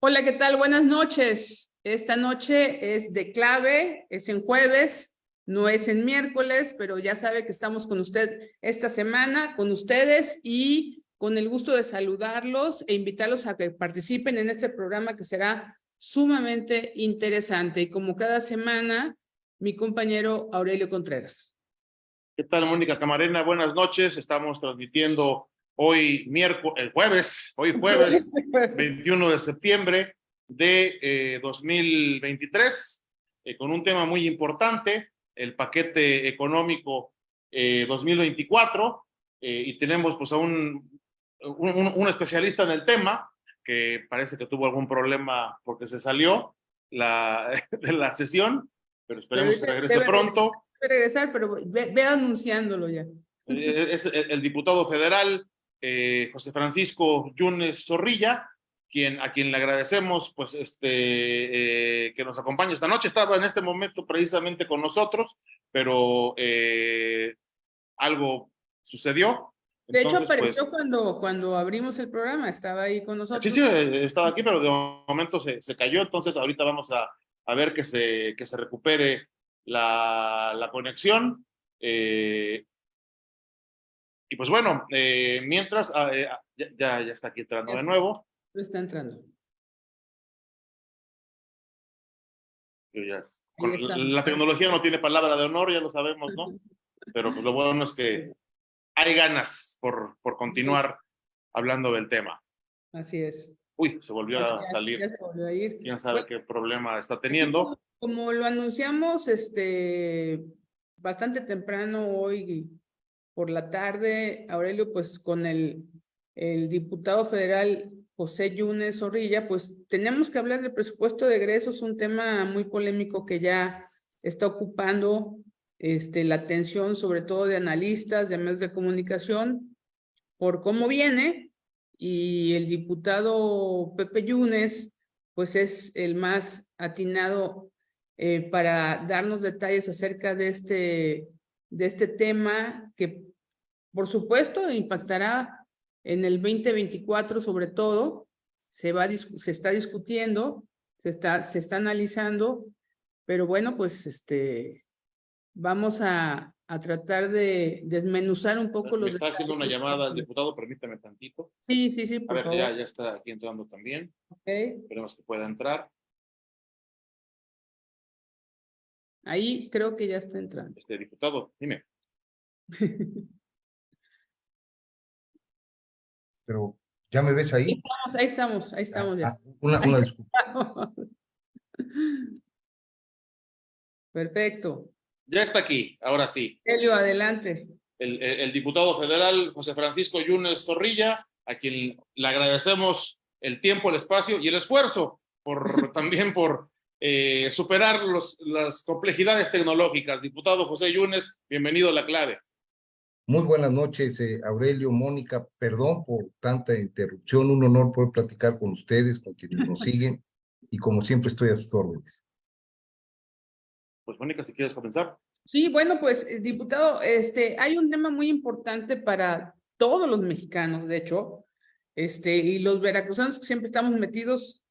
Hola, ¿qué tal? Buenas noches. Esta noche es de clave, es en jueves, no es en miércoles, pero ya sabe que estamos con usted esta semana, con ustedes y con el gusto de saludarlos e invitarlos a que participen en este programa que será sumamente interesante. Y como cada semana, mi compañero Aurelio Contreras. ¿Qué tal, Mónica Camarena? Buenas noches. Estamos transmitiendo hoy jueves 21 de septiembre de 2023, con un tema muy importante, el paquete económico 2024, y tenemos pues a un especialista en el tema que parece que tuvo algún problema porque se salió de la sesión, pero esperemos que regrese pronto. Regresar, pero ve anunciándolo ya. Es el diputado federal José Francisco Yunes Zorrilla, a quien le agradecemos pues que nos acompañe esta noche. Estaba en este momento precisamente con nosotros, pero algo sucedió. De hecho, Entonces, apareció cuando abrimos el programa, estaba ahí con nosotros. Sí, estaba aquí, pero de momento se cayó. Entonces ahorita vamos a ver que se recupere la conexión. Y pues bueno, mientras, ya está aquí entrando de nuevo. Está entrando. La tecnología no tiene palabra de honor, ya lo sabemos, ¿no? Pero pues lo bueno es que hay ganas por continuar hablando del tema. Así es. Uy, se volvió a salir. Ya se volvió a ir. ¿Quién sabe qué problema está teniendo? Como lo anunciamos bastante temprano hoy por la tarde, Aurelio, pues con el diputado federal José Yunes Zorrilla, pues tenemos que hablar del presupuesto de egresos, un tema muy polémico que ya está ocupando la atención sobre todo de analistas, de medios de comunicación, por cómo viene, y el diputado Pepe Yunes, pues es el más atinado para darnos detalles acerca de este tema que, por supuesto, impactará en el 2024 sobre todo. Se está discutiendo, se está analizando, pero bueno, pues vamos a tratar de desmenuzar un poco los detalles. Está haciendo una llamada al diputado, permítame tantito. Sí, por favor. Ya está aquí entrando también. Okay. Esperemos que pueda entrar. Ahí creo que ya está entrando. Diputado, dime. Pero, ¿ya me ves ahí? Ahí estamos ya. Una disculpa. Perfecto. Ya está aquí, ahora sí. Helio, adelante. El diputado federal José Francisco Yunes Zorrilla, a quien le agradecemos el tiempo, el espacio y el esfuerzo también por superar las complejidades tecnológicas. Diputado José Yunes, bienvenido a La Clave. Muy buenas noches, Aurelio, Mónica, perdón por tanta interrupción, un honor poder platicar con ustedes, con quienes nos siguen, y como siempre estoy a sus órdenes. Pues Mónica, si quieres comenzar. Sí, bueno, pues, diputado, hay un tema muy importante para todos los mexicanos, de hecho, y los veracruzanos que siempre estamos metidos,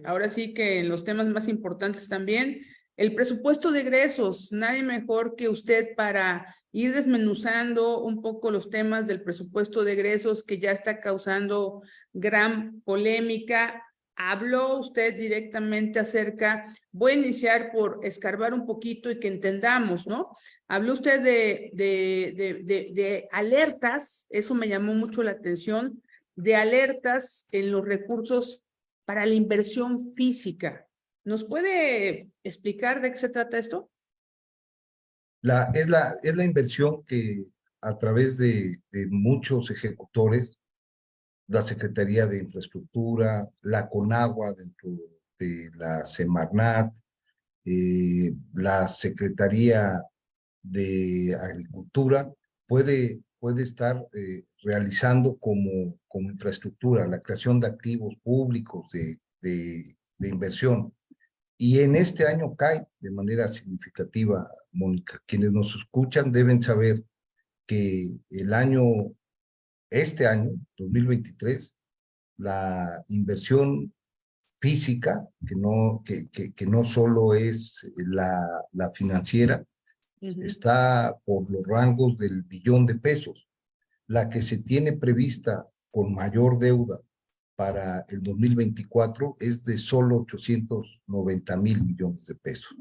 ahora sí que en los temas más importantes también, el presupuesto de egresos, nadie mejor que usted para ir desmenuzando un poco los temas del presupuesto de egresos que ya está causando gran polémica. Habló usted directamente voy a iniciar por escarbar un poquito y que entendamos, ¿no? Habló usted de alertas, eso me llamó mucho la atención, de alertas en los recursos para la inversión física. ¿Nos puede explicar de qué se trata esto? Es la inversión que a través de muchos ejecutores, la Secretaría de Infraestructura, la CONAGUA dentro de la Semarnat, la Secretaría de Agricultura, puede estar realizando como infraestructura, la creación de activos públicos de inversión. Y en este año cae de manera significativa, Mónica. Quienes nos escuchan deben saber que este año, 2023, la inversión física, que no solo es la financiera, está por los rangos del billón de pesos. La que se tiene prevista con mayor deuda para el 2024 es de solo 890,000 millones de pesos.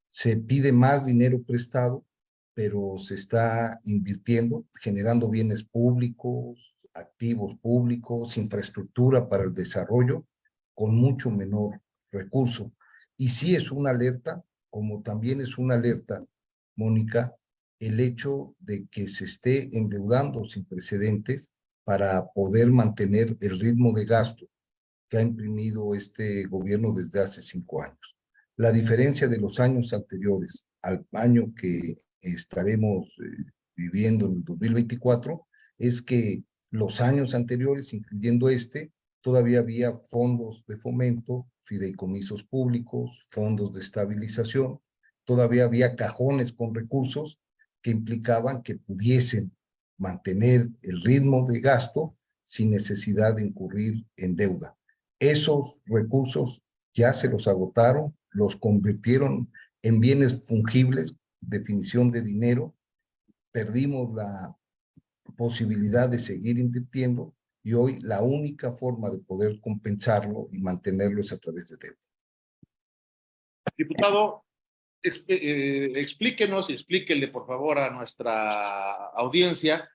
Se pide más dinero prestado, pero se está invirtiendo, generando bienes públicos, activos públicos, infraestructura para el desarrollo, con mucho menor recurso. Y sí es una alerta, como también es una alerta, Mónica, el hecho de que se esté endeudando sin precedentes para poder mantener el ritmo de gasto que ha imprimido este gobierno desde hace 5 años. La diferencia de los años anteriores al año que estaremos viviendo en el 2024 es que los años anteriores, incluyendo este, todavía había fondos de fomento, fideicomisos públicos, fondos de estabilización, todavía había cajones con recursos que implicaban que pudiesen mantener el ritmo de gasto sin necesidad de incurrir en deuda. Esos recursos ya se los agotaron, los convirtieron en bienes fungibles, definición de dinero, perdimos la posibilidad de seguir invirtiendo y hoy la única forma de poder compensarlo y mantenerlo es a través de deuda. Diputado, explíquenos y explíquele por favor a nuestra audiencia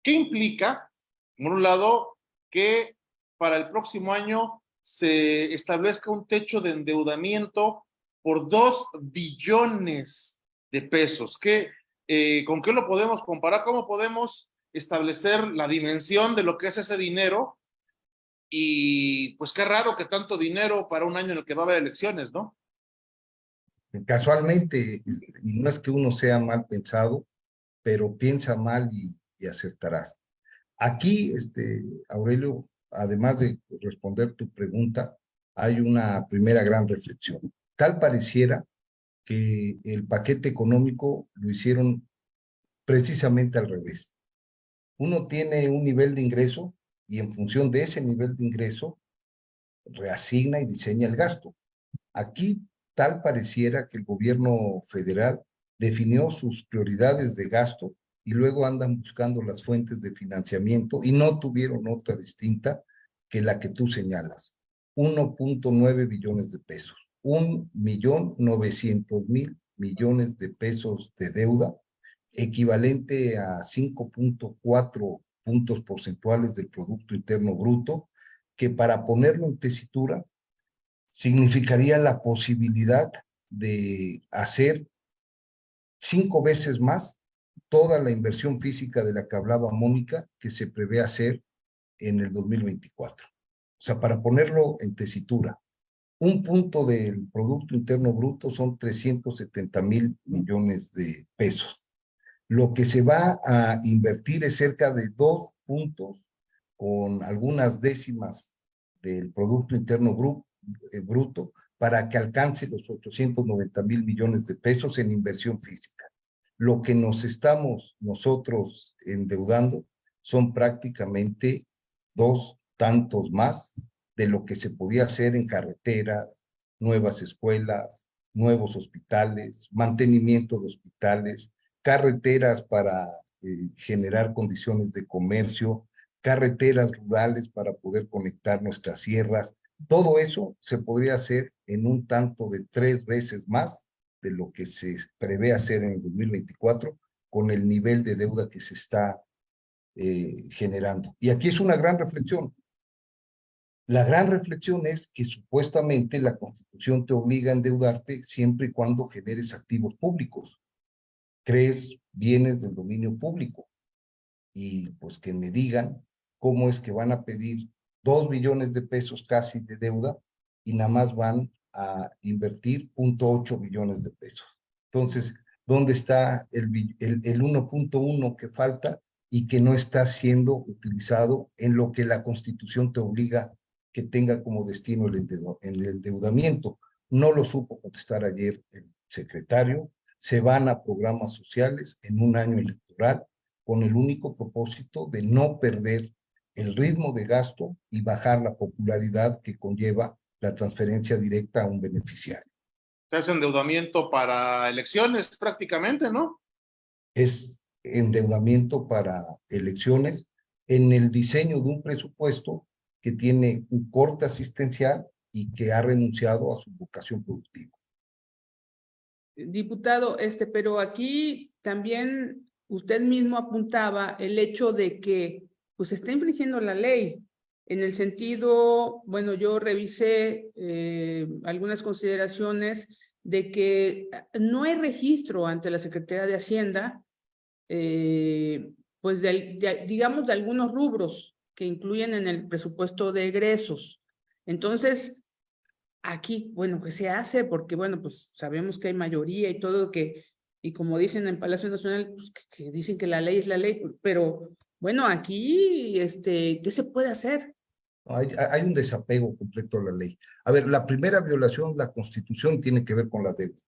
qué implica, por un lado, que para el próximo año se establezca un techo de endeudamiento por 2 billones de pesos. ¿Con qué lo podemos comparar? ¿Cómo podemos establecer la dimensión de lo que es ese dinero? Y pues qué raro que tanto dinero para un año en el que va a haber elecciones, ¿no? Casualmente, y no es que uno sea mal pensado, pero piensa mal y acertarás. Aquí, Aurelio, además de responder tu pregunta, hay una primera gran reflexión. Tal pareciera que el paquete económico lo hicieron precisamente al revés. Uno tiene un nivel de ingreso y en función de ese nivel de ingreso reasigna y diseña el gasto. Aquí tal pareciera que el gobierno federal definió sus prioridades de gasto y luego andan buscando las fuentes de financiamiento y no tuvieron otra distinta que la que tú señalas, 1.9 billones de pesos, 1.900.000 millones de pesos de deuda, equivalente a 5.4 puntos porcentuales del Producto Interno Bruto, que para ponerlo en tesitura, significaría la posibilidad de hacer 5 veces más toda la inversión física de la que hablaba Mónica, que se prevé hacer en el 2024. O sea, para ponerlo en tesitura, un punto del Producto Interno Bruto son 370,000 millones de pesos. Lo que se va a invertir es cerca de 2 puntos con algunas décimas del Producto Interno Bruto para que alcance los 890,000 millones de pesos en inversión física. Lo que nos estamos nosotros endeudando son prácticamente 2 tantos más de lo que se podía hacer en carreteras, nuevas escuelas, nuevos hospitales, mantenimiento de hospitales, carreteras para generar condiciones de comercio, carreteras rurales para poder conectar nuestras sierras. Todo eso se podría hacer en un tanto de 3 veces más de lo que se prevé hacer en el 2024 con el nivel de deuda que se está generando. Y aquí es una gran reflexión. La gran reflexión es que supuestamente la Constitución te obliga a endeudarte siempre y cuando generes activos públicos, crees bienes del dominio público. Y pues que me digan cómo es que van a pedir 2 billones de pesos casi de deuda y nada más van a invertir 0.8 billones de pesos. Entonces, ¿dónde está el 1.1 que falta y que no está siendo utilizado en lo que la Constitución te obliga que tenga como destino el endeudamiento? No lo supo contestar ayer el secretario. Se van a programas sociales en un año electoral con el único propósito de no perder el ritmo de gasto y bajar la popularidad que conlleva la transferencia directa a un beneficiario. Es endeudamiento para elecciones prácticamente, ¿no? Es endeudamiento para elecciones en el diseño de un presupuesto que tiene un corte asistencial y que ha renunciado a su vocación productiva. Diputado, pero aquí también usted mismo apuntaba el hecho de que pues está infringiendo la ley. En el sentido, bueno, yo revisé algunas consideraciones de que no hay registro ante la Secretaría de Hacienda, pues digamos de algunos rubros que incluyen en el presupuesto de egresos. Entonces, aquí, bueno, ¿qué se hace? Porque, bueno, pues sabemos que hay mayoría y todo y como dicen en Palacio Nacional, pues que dicen que la ley es la ley, pero bueno, aquí, ¿qué se puede hacer? Hay un desapego completo a la ley. A ver, la primera violación de la Constitución tiene que ver con la deuda.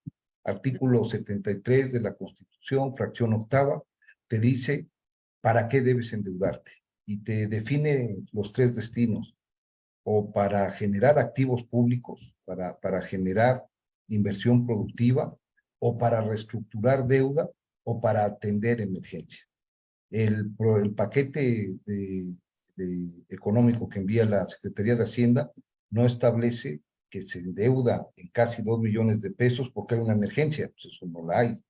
Artículo 73 de la Constitución, fracción octava, te dice para qué debes endeudarte y te define los tres destinos: o para generar activos públicos, para generar inversión productiva, o para reestructurar deuda, o para atender emergencia. El paquete económico que envía la Secretaría de Hacienda no establece que se endeuda en casi 2 millones de pesos porque hay una emergencia, pues eso no la hay,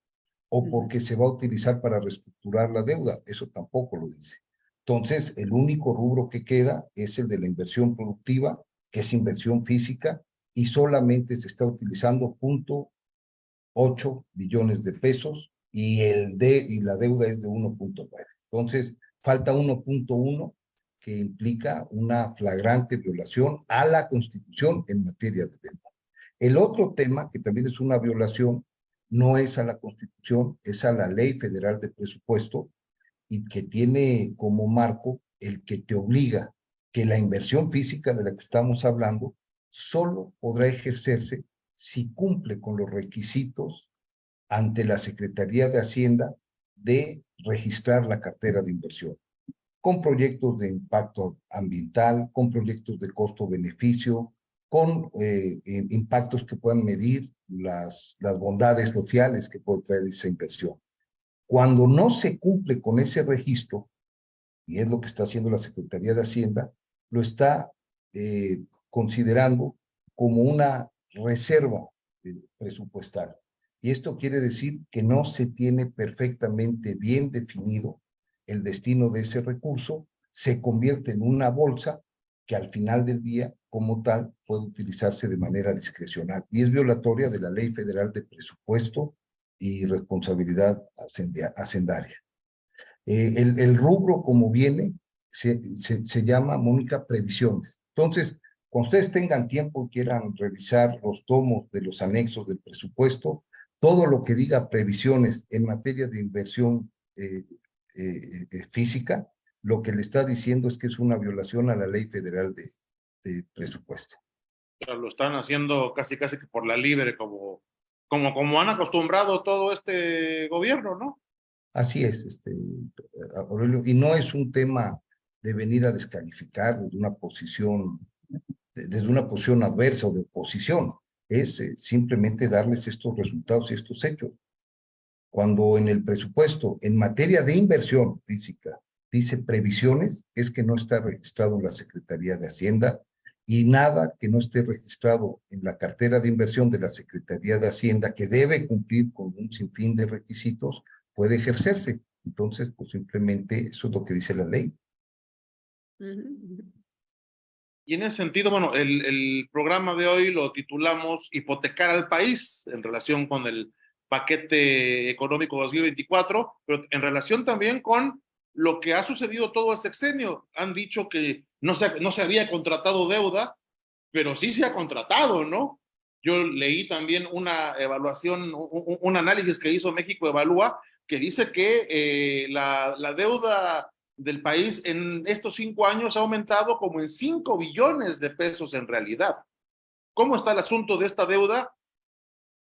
o porque se va a utilizar para reestructurar la deuda, eso tampoco lo dice. Entonces, el único rubro que queda es el de la inversión productiva, que es inversión física, y solamente se está utilizando 0.8 billones de pesos y la deuda es de 1.9. Entonces, falta 1.1, que implica una flagrante violación a la Constitución en materia de deuda. El otro tema, que también es una violación, no es a la Constitución, es a la Ley Federal de Presupuesto, y que tiene como marco el que te obliga que la inversión física de la que estamos hablando solo podrá ejercerse si cumple con los requisitos ante la Secretaría de Hacienda de registrar la cartera de inversión, con proyectos de impacto ambiental, con proyectos de costo-beneficio, con impactos que puedan medir las bondades sociales que puede traer esa inversión. Cuando no se cumple con ese registro, y es lo que está haciendo la Secretaría de Hacienda, lo está considerando como una reserva presupuestal. Y esto quiere decir que no se tiene perfectamente bien definido el destino de ese recurso, se convierte en una bolsa que al final del día, como tal, puede utilizarse de manera discrecional y es violatoria de la Ley Federal de Presupuesto y Responsabilidad Hacendaria. El rubro como viene se llama, Mónica, previsiones. Entonces, cuando ustedes tengan tiempo y quieran revisar los tomos de los anexos del presupuesto, todo lo que diga previsiones en materia de inversión física, lo que le está diciendo es que es una violación a la Ley Federal de Presupuesto. O sea, lo están haciendo casi que por la libre, como han acostumbrado todo este gobierno, ¿no? Así es, Aurelio, y no es un tema de venir a descalificar desde una posición adversa o de oposición, es simplemente darles estos resultados y estos hechos. Cuando en el presupuesto, en materia de inversión física, dice previsiones, es que no está registrado en la Secretaría de Hacienda, y nada que no esté registrado en la cartera de inversión de la Secretaría de Hacienda, que debe cumplir con un sinfín de requisitos, puede ejercerse. Entonces, pues simplemente eso es lo que dice la ley. Y en ese sentido, bueno, el programa de hoy lo titulamos Hipotecar al País, en relación con el paquete económico 2024, pero en relación también con lo que ha sucedido todo este sexenio. Han dicho que no se había contratado deuda, pero sí se ha contratado, ¿no? Yo leí también una evaluación, un análisis que hizo México Evalúa, que dice que la deuda del país en estos 5 años ha aumentado como en 5 billones de pesos en realidad. ¿Cómo está el asunto de esta deuda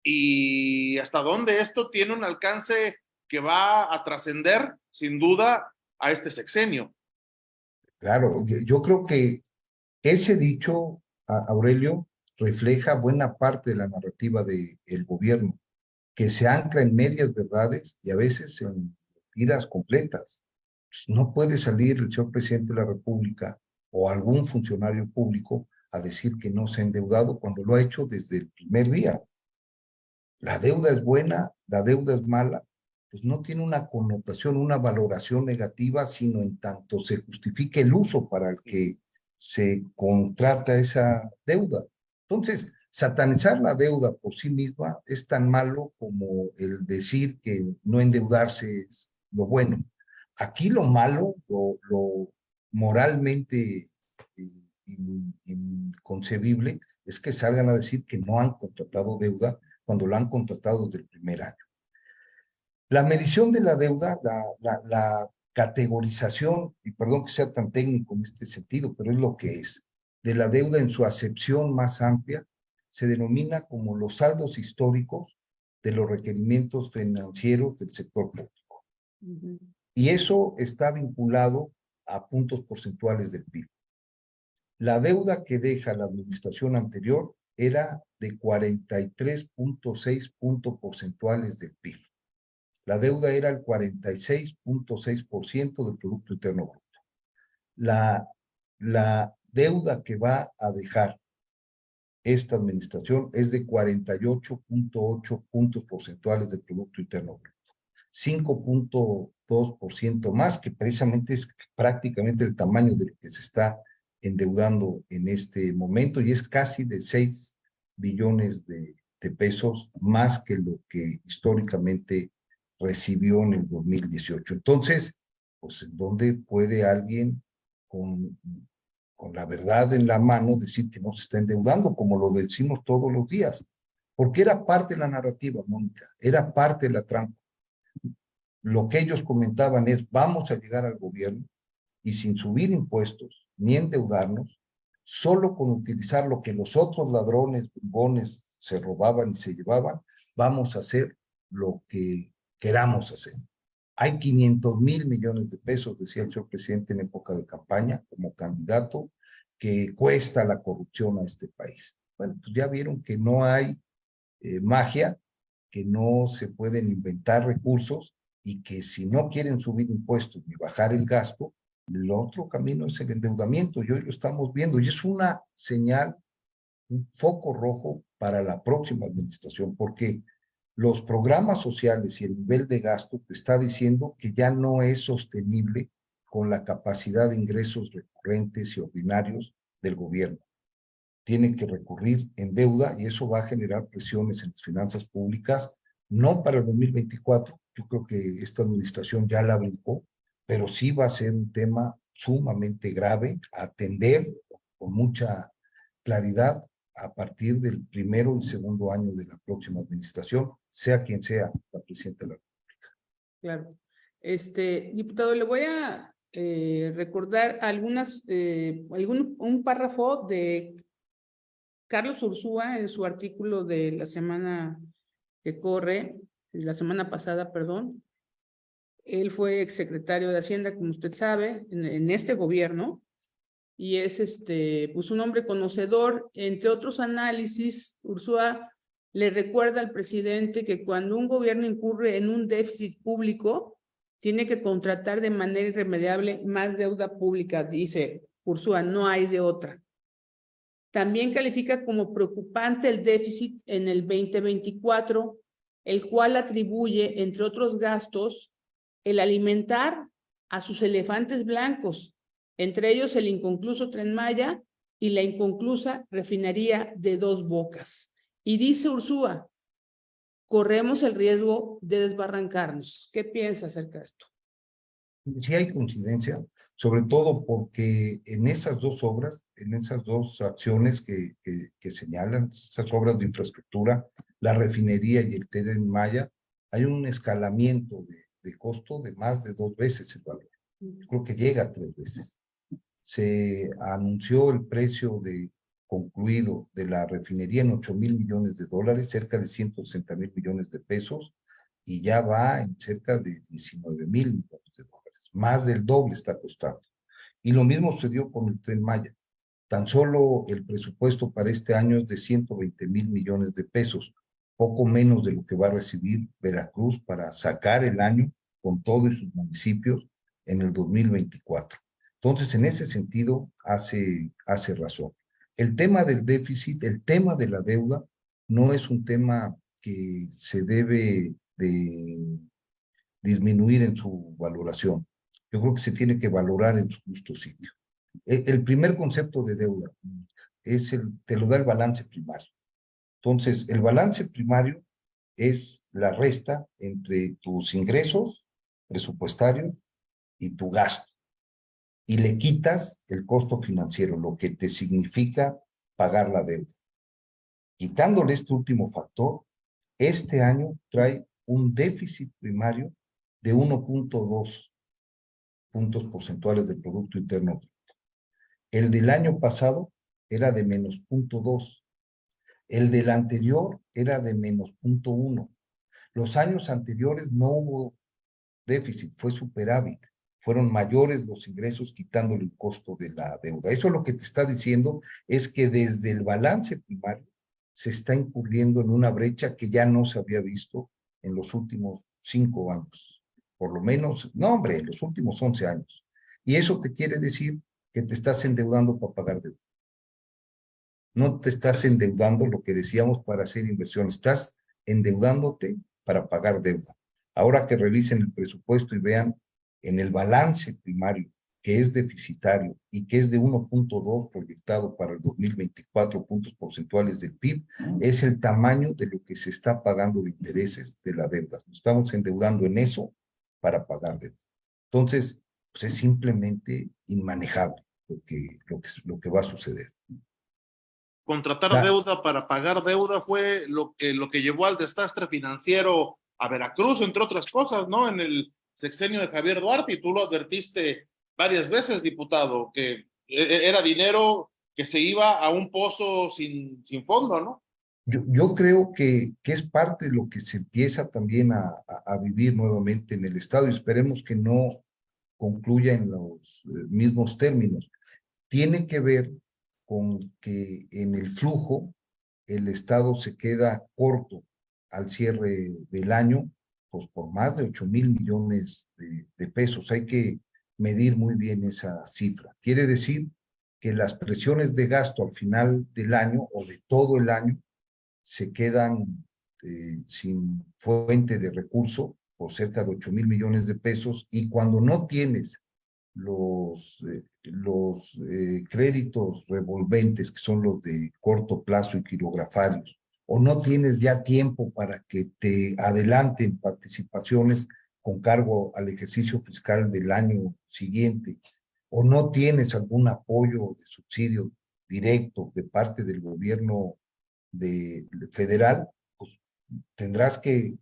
y hasta dónde esto tiene un alcance que va a trascender, sin duda, a este sexenio? Claro, yo creo que ese dicho, Aurelio, refleja buena parte de la narrativa del gobierno, que se ancla en medias verdades y a veces en mentiras completas. Pues no puede salir el señor presidente de la República o algún funcionario público a decir que no se ha endeudado cuando lo ha hecho desde el primer día. La deuda es buena, la deuda es mala, pues no tiene una connotación, una valoración negativa, sino en tanto se justifique el uso para el que se contrata esa deuda. Entonces, satanizar la deuda por sí misma es tan malo como el decir que no endeudarse es lo bueno. Aquí lo malo, lo moralmente inconcebible, es que salgan a decir que no han contratado deuda cuando la han contratado desde el primer año. La medición de la deuda, la categorización, y perdón que sea tan técnico en este sentido, pero es lo que es, de la deuda en su acepción más amplia, se denomina como los saldos históricos de los requerimientos financieros del sector público. Y eso está vinculado a puntos porcentuales del PIB. La deuda que deja la administración anterior era de 43.6 puntos porcentuales del PIB. La deuda era el 46.6% del Producto Interno Bruto. La deuda que va a dejar esta administración es de 48.8 puntos porcentuales del Producto Interno Bruto. 5.2% más, que precisamente es prácticamente el tamaño de lo que se está endeudando en este momento, y es casi de 6 billones de pesos más que lo que históricamente recibió en el 2018. Entonces, pues, ¿en dónde puede alguien con la verdad en la mano decir que no se está endeudando, como lo decimos todos los días? Porque era parte de la narrativa, Mónica, era parte de la trampa. Lo que ellos comentaban es, vamos a llegar al gobierno y sin subir impuestos ni endeudarnos, solo con utilizar lo que los otros ladrones, bombones se robaban y se llevaban, vamos a hacer lo que queramos hacer. Hay 500,000 millones de pesos, decía el señor presidente en época de campaña, como candidato, que cuesta la corrupción a este país. Bueno, pues ya vieron que no hay magia, que no se pueden inventar recursos y que si no quieren subir impuestos ni bajar el gasto, el otro camino es el endeudamiento, y hoy lo estamos viendo, y es una señal, un foco rojo para la próxima administración, porque los programas sociales y el nivel de gasto te está diciendo que ya no es sostenible con la capacidad de ingresos recurrentes y ordinarios del gobierno. Tiene que recurrir en deuda y eso va a generar presiones en las finanzas públicas, no para el 2024, yo creo que esta administración ya la brincó, pero sí va a ser un tema sumamente grave a atender con mucha claridad a partir del primero y segundo año de la próxima administración, sea quien sea la presidenta de la República. Claro. Diputado, le voy a recordar un párrafo de Carlos Ursúa en su artículo de la semana que corre, la semana pasada, perdón. Él fue exsecretario de Hacienda, como usted sabe, en este gobierno, y es pues un hombre conocedor. Entre otros análisis, Ursúa le recuerda al presidente que cuando un gobierno incurre en un déficit público, tiene que contratar de manera irremediable más deuda pública. Dice Ursúa, no hay de otra. También califica como preocupante el déficit en el 2024, el cual atribuye, entre otros gastos, el alimentar a sus elefantes blancos, entre ellos el inconcluso Tren Maya y la inconclusa refinería de Dos Bocas. Y dice Ursúa, corremos el riesgo de desbarrancarnos. ¿Qué piensa acerca de esto? Sí hay coincidencia, sobre todo porque en esas dos obras, en esas dos acciones que señalan, esas obras de infraestructura, la refinería y el Tren Maya, hay un escalamiento de costo de más de 2 veces el valor. Yo creo que llega a 3 veces. Se anunció el precio de concluido de la refinería en $8,000 millones, cerca de 160,000 millones de pesos, y ya va en cerca de 19,000 millones de dólares. Más del doble está costando. Y lo mismo sucedió con el Tren Maya. Tan solo el presupuesto para este año es de 120,000 millones de pesos, poco menos de lo que va a recibir Veracruz para sacar el año con todos sus municipios en el 2024. Entonces, en ese sentido, hace razón. El tema del déficit, el tema de la deuda, no es un tema que se debe de disminuir en su valoración. Yo creo que se tiene que valorar en su justo sitio. El primer concepto de deuda te lo da el balance primario. Entonces, el balance primario es la resta entre tus ingresos presupuestarios y tu gasto. Y le quitas el costo financiero, lo que te significa pagar la deuda. Quitándole este último factor, este año trae un déficit primario de 1.2 puntos porcentuales del Producto Interno Bruto. El del año pasado era de menos 0.2. El del anterior era de menos 0.1. Los años anteriores no hubo déficit, fue superávit. Fueron mayores los ingresos quitándole el costo de la deuda. Eso lo que te está diciendo es que desde el balance primario se está incurriendo en una brecha que ya no se había visto en los últimos 5 años. Por lo menos, no hombre, en los últimos 11 años. Y eso te quiere decir que te estás endeudando para pagar deuda. No te estás endeudando, lo que decíamos, para hacer inversión. Estás endeudándote para pagar deuda. Ahora que revisen el presupuesto y vean en el balance primario, que es deficitario y que es de 1.2 proyectado para el 2024 puntos porcentuales del PIB, es el tamaño de lo que se está pagando de intereses de la deuda. Nos estamos endeudando en eso para pagar deuda. Entonces, pues es simplemente inmanejable lo que va a suceder. Contratar deuda para pagar deuda fue lo que llevó al desastre financiero a Veracruz, entre otras cosas, ¿no? En el sexenio de Javier Duarte, y tú lo advertiste varias veces, diputado, que era dinero que se iba a un pozo sin fondo, ¿no? Yo creo que es parte de lo que se empieza también a vivir nuevamente en el Estado, y esperemos que no concluya en los mismos términos. Tiene que ver con que en el flujo el Estado se queda corto al cierre del año, pues por más de 8,000 millones de pesos. Hay que medir muy bien esa cifra. Quiere decir que las presiones de gasto al final del año o de todo el año se quedan sin fuente de recurso por cerca de 8,000 millones de pesos, y cuando no tienes los créditos revolventes, que son los de corto plazo y quirografarios, o no tienes ya tiempo para que te adelanten participaciones con cargo al ejercicio fiscal del año siguiente, o no tienes algún apoyo de subsidio directo de parte del gobierno federal, pues tendrás que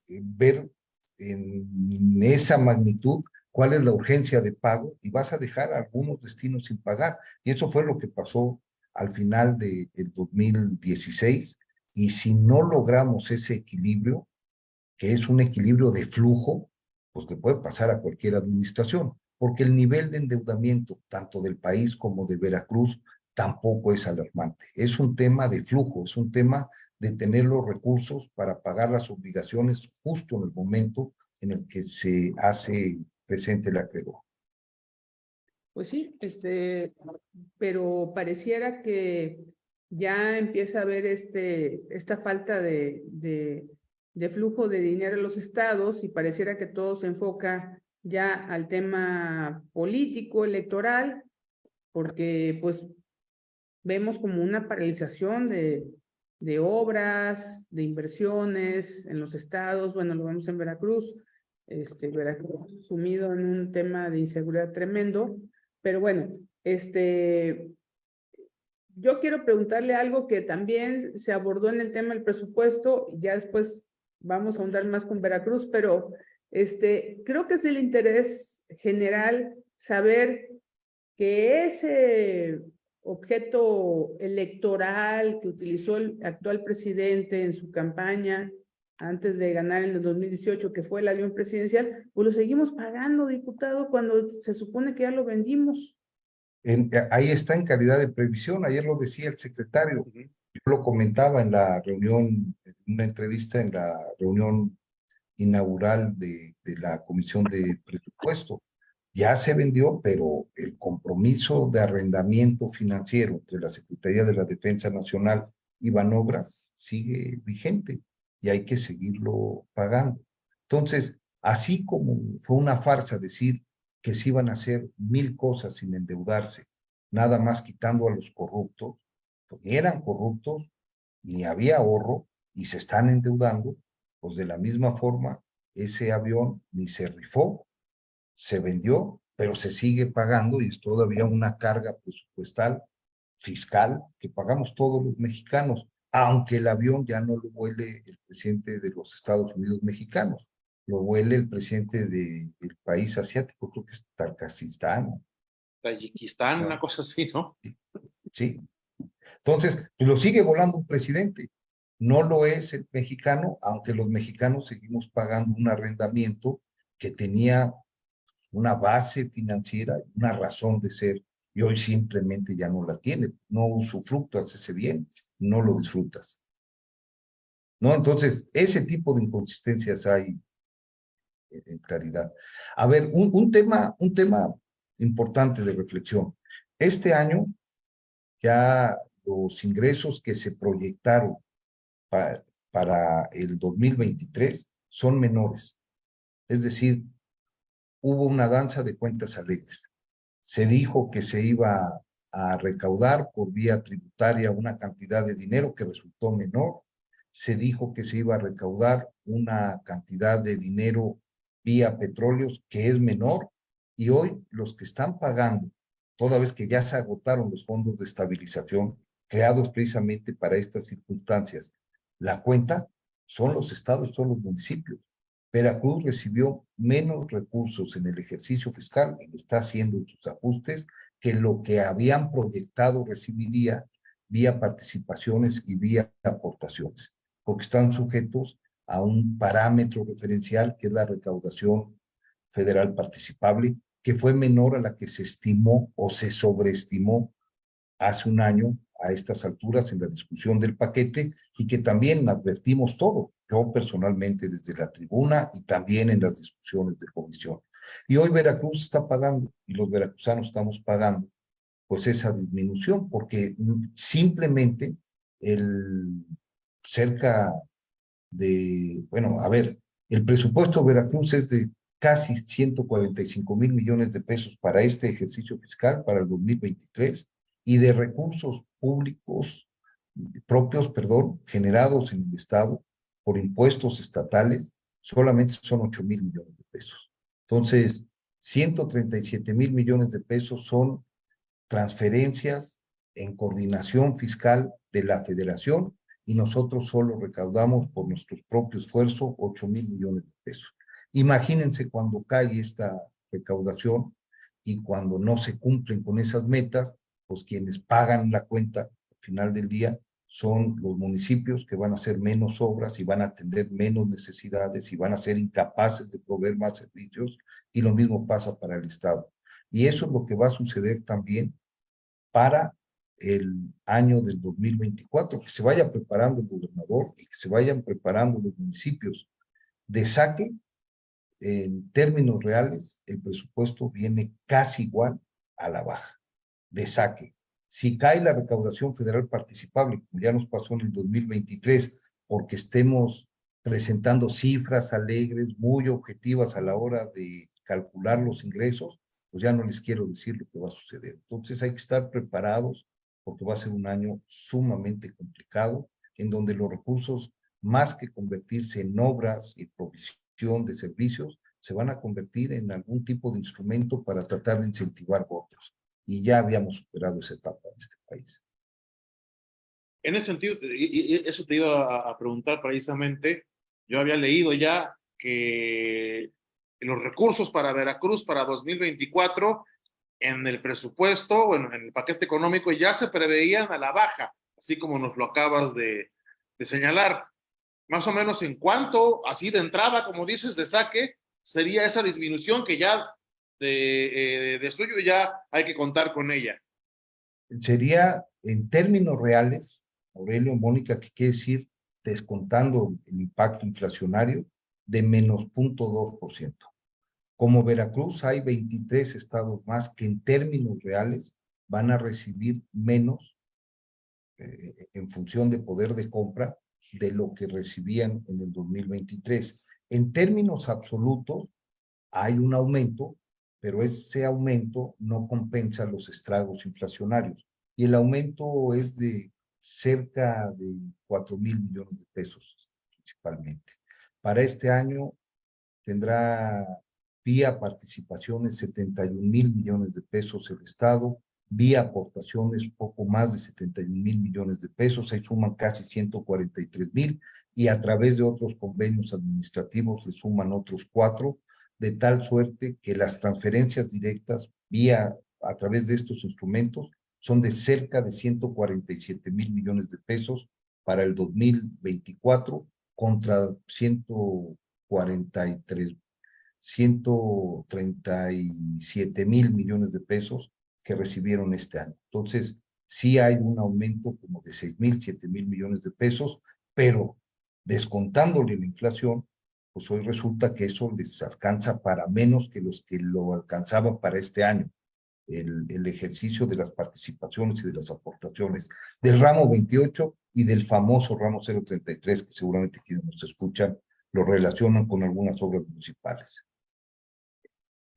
ver en esa magnitud cuál es la urgencia de pago, y vas a dejar algunos destinos sin pagar. Y eso fue lo que pasó al final del 2016. Y si no logramos ese equilibrio, que es un equilibrio de flujo, pues le puede pasar a cualquier administración, porque el nivel de endeudamiento, tanto del país como de Veracruz, tampoco es alarmante. Es un tema de flujo, es un tema de tener los recursos para pagar las obligaciones justo en el momento en el que se hace presente el acreedor. Pues sí, pero pareciera que ya empieza a haber esta falta de flujo de dinero en los estados, y pareciera que todo se enfoca ya al tema político, electoral, porque pues vemos como una paralización de obras, de inversiones en los estados. Bueno, lo vemos en Veracruz, Veracruz sumido en un tema de inseguridad tremendo. Pero bueno, yo quiero preguntarle algo que también se abordó en el tema del presupuesto, y ya después vamos a ahondar más con Veracruz, pero creo que es del interés general saber que ese objeto electoral que utilizó el actual presidente en su campaña antes de ganar en el 2018, que fue el avión presidencial, pues lo seguimos pagando, diputado, cuando se supone que ya lo vendimos. Ahí está en calidad de previsión. Ayer lo decía el secretario. Ujú. Yo lo comentaba en la reunión, en una entrevista en la reunión inaugural de la Comisión de Presupuesto. Ya se vendió, pero el compromiso de arrendamiento financiero entre la Secretaría de la Defensa Nacional y Banobras sigue vigente y hay que seguirlo pagando. Entonces, así como fue una farsa decir que se iban a hacer 1000 cosas sin endeudarse, nada más quitando a los corruptos, pues ni eran corruptos, ni había ahorro y se están endeudando, pues de la misma forma, ese avión ni se rifó, se vendió, pero se sigue pagando y es todavía una carga presupuestal, fiscal, que pagamos todos los mexicanos, aunque el avión ya no lo vuele el presidente de los Estados Unidos mexicanos, lo vuele el presidente del país asiático, creo que es Tarkastán. Tayikistán, una cosa así, ¿no? Sí. Entonces, pues lo sigue volando un presidente. No lo es el mexicano, aunque los mexicanos seguimos pagando un arrendamiento que tenía una base financiera, una razón de ser, y hoy simplemente ya no la tiene. No usufructas ese bien, no lo disfrutas. ¿No? Entonces, ese tipo de inconsistencias hay en claridad. A ver, un tema importante de reflexión. Este año ya los ingresos que se proyectaron para el 2023 son menores. Es decir, hubo una danza de cuentas alegres. Se dijo que se iba a recaudar por vía tributaria una cantidad de dinero que resultó menor. Se dijo que se iba a recaudar una cantidad de dinero vía petróleos que es menor. Y hoy los que están pagando, toda vez que ya se agotaron los fondos de estabilización creados precisamente para estas circunstancias, la cuenta son los estados, son los municipios. Veracruz recibió menos recursos en el ejercicio fiscal y lo está haciendo en sus ajustes que lo que habían proyectado recibiría vía participaciones y vía aportaciones, porque están sujetos a un parámetro referencial que es la recaudación federal participable, que fue menor a la que se estimó o se sobreestimó hace un año a estas alturas en la discusión del paquete y que también advertimos todo, yo personalmente desde la tribuna y también en las discusiones de comisión. Y hoy Veracruz está pagando y los veracruzanos estamos pagando pues esa disminución porque simplemente el cerca de, bueno, a ver, el presupuesto de Veracruz es de casi 145,000 millones de pesos para este ejercicio fiscal, para el 2023, y de recursos públicos propios, perdón, generados en el Estado por impuestos estatales, solamente son 8,000 millones de pesos. Entonces, 137,000 millones de pesos son transferencias en coordinación fiscal de la federación y nosotros solo recaudamos por nuestro propio esfuerzo 8,000 millones de pesos. Imagínense cuando cae esta recaudación y cuando no se cumplen con esas metas, pues quienes pagan la cuenta al final del día son los municipios que van a hacer menos obras y van a atender menos necesidades y van a ser incapaces de proveer más servicios y lo mismo pasa para el Estado. Y eso es lo que va a suceder también para el año del 2024, que se vaya preparando el gobernador y que se vayan preparando los municipios. De saque, en términos reales, el presupuesto viene casi igual a la baja, de saque. Si cae la recaudación federal participable, como ya nos pasó en el 2023, porque estemos presentando cifras alegres, muy objetivas a la hora de calcular los ingresos, pues ya no les quiero decir lo que va a suceder. Entonces hay que estar preparados porque va a ser un año sumamente complicado, en donde los recursos, más que convertirse en obras y provisión de servicios, se van a convertir en algún tipo de instrumento para tratar de incentivar votos. Y ya habíamos superado esa etapa en este país. En ese sentido, y eso te iba a preguntar precisamente, yo había leído ya que los recursos para Veracruz para 2024 en el presupuesto, bueno, en el paquete económico ya se preveían a la baja, así como nos lo acabas de señalar. Más o menos en cuánto, así de entrada, como dices, de saque, sería esa disminución que ya de suyo, ya hay que contar con ella. Sería en términos reales, Aurelio, Mónica, que quiere decir descontando el impacto inflacionario de menos 0.2%. Como Veracruz, hay 23 estados más que en términos reales van a recibir menos en función de poder de compra de lo que recibían en el 2023. En términos absolutos, hay un aumento, pero ese aumento no compensa los estragos inflacionarios. Y el aumento es de cerca de 4,000 millones de pesos, principalmente. Para este año tendrá vía participaciones 71,000 millones de pesos el Estado, vía aportaciones poco más de 71,000 millones de pesos, se suman casi 143,000 y a través de otros convenios administrativos le suman otros 4, de tal suerte que las transferencias directas vía a través de estos instrumentos son de cerca de 147,000 millones de pesos para el 2024 contra 137,000 millones de pesos que recibieron este año. Entonces, sí hay un aumento como de 6,000, 7,000 millones de pesos, pero descontándole la inflación, pues hoy resulta que eso les alcanza para menos que los que lo alcanzaban para este año. El ejercicio de las participaciones y de las aportaciones del ramo 28 y del famoso ramo 033, que seguramente quienes nos escuchan lo relacionan con algunas obras municipales.